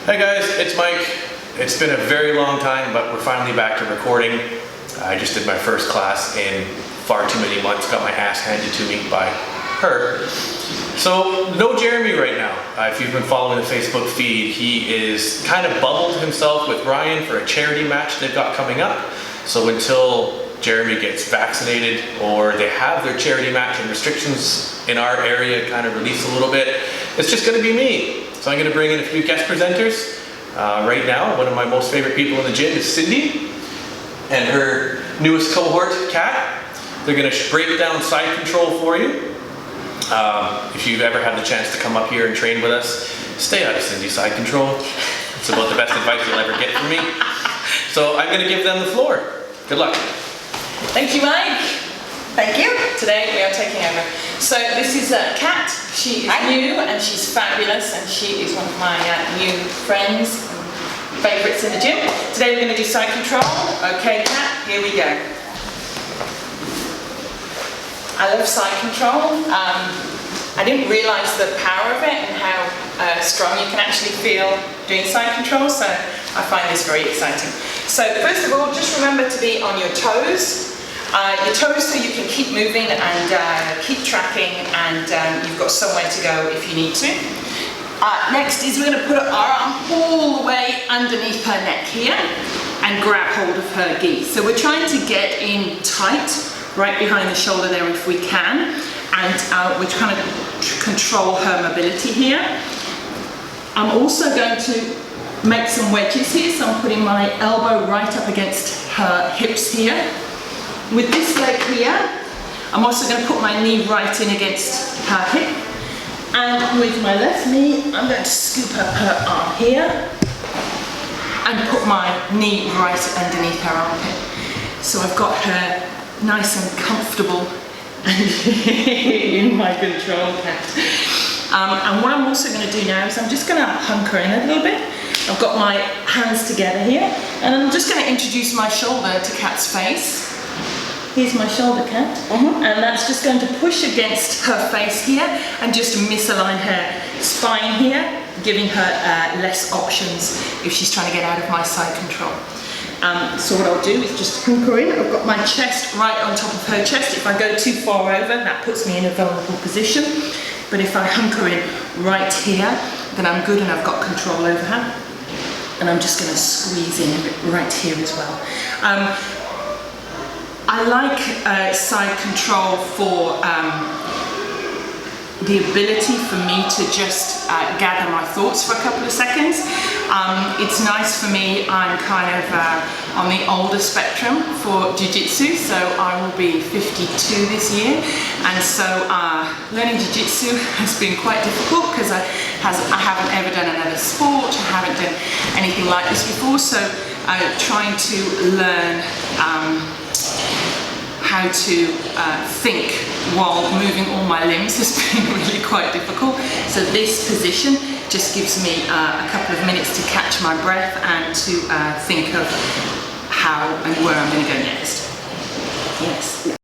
Hey guys, it's Mike. It's been a very long time, but we're finally back to recording. I just did my first class in far too many months, got my ass handed to me by her. So, no Jeremy right now. If you've been following the Facebook feed, he is kind of bubbled himself with Ryan for a charity match they've got coming up. So until Jeremy gets vaccinated or they have their charity match and restrictions in our area kind of release a little bit, it's just going to be me. So I'm going to bring in a few guest presenters. Right now, one of my most favorite people in the gym is Cindy and her newest cohort, Kat. They're going to break down side control for you. If you've ever had the chance to come up here and train with us, stay out of Cindy's side control. It's about the best advice you'll ever get from me. So I'm going to give them the floor. Good luck. Thank you, Mike. Thank you. Today we are taking over. So this is Kat. She is new and she's fabulous, and she is one of my new friends and favourites in the gym. Today we're going to do side control. Okay, Kat, here we go. I love side control. I didn't realise the power of it and how strong you can actually feel doing side control, so I find this very exciting. So first of all, just remember to be on your toes. So you can keep moving and keep tracking, and you've got somewhere to go if you need to. Next is we're going to put our arm all the way underneath her neck here and grab hold of her gi. So we're trying to get in tight, right behind the shoulder there if we can, and we're trying to control her mobility here. I'm also going to make some wedges here, so I'm putting my elbow right up against her hips here. With this leg here, I'm also going to put my knee right in against her hip, and with my left knee I'm going to scoop up her arm here and put my knee right underneath her armpit. So I've got her nice and comfortable and in my control, Kat. And what I'm also going to do now is I'm just going to hunker in a little bit. I've got my hands together here, and I'm just going to introduce my shoulder to Kat's face. Here's my shoulder, Kat, and that's just going to push against her face here and just misalign her spine here, giving her less options if she's trying to get out of my side control. So what I'll do is just hunker in. I've got my chest right on top of her chest. If I go too far over, that puts me in a vulnerable position. But if I hunker in right here, then I'm good and I've got control over her. And I'm just going to squeeze in right here as well. I like side control for the ability for me to just gather my thoughts for a couple of seconds. It's nice for me. I'm kind of on the older spectrum for jiu-jitsu, so I will be 52 this year, and so learning jiu-jitsu has been quite difficult because I haven't ever done another sport. I haven't done anything like this before, so trying to learn how to think while moving all my limbs has been really quite difficult. So this position just gives me a couple of minutes to catch my breath and to think of how and where I'm going to go next. Yes.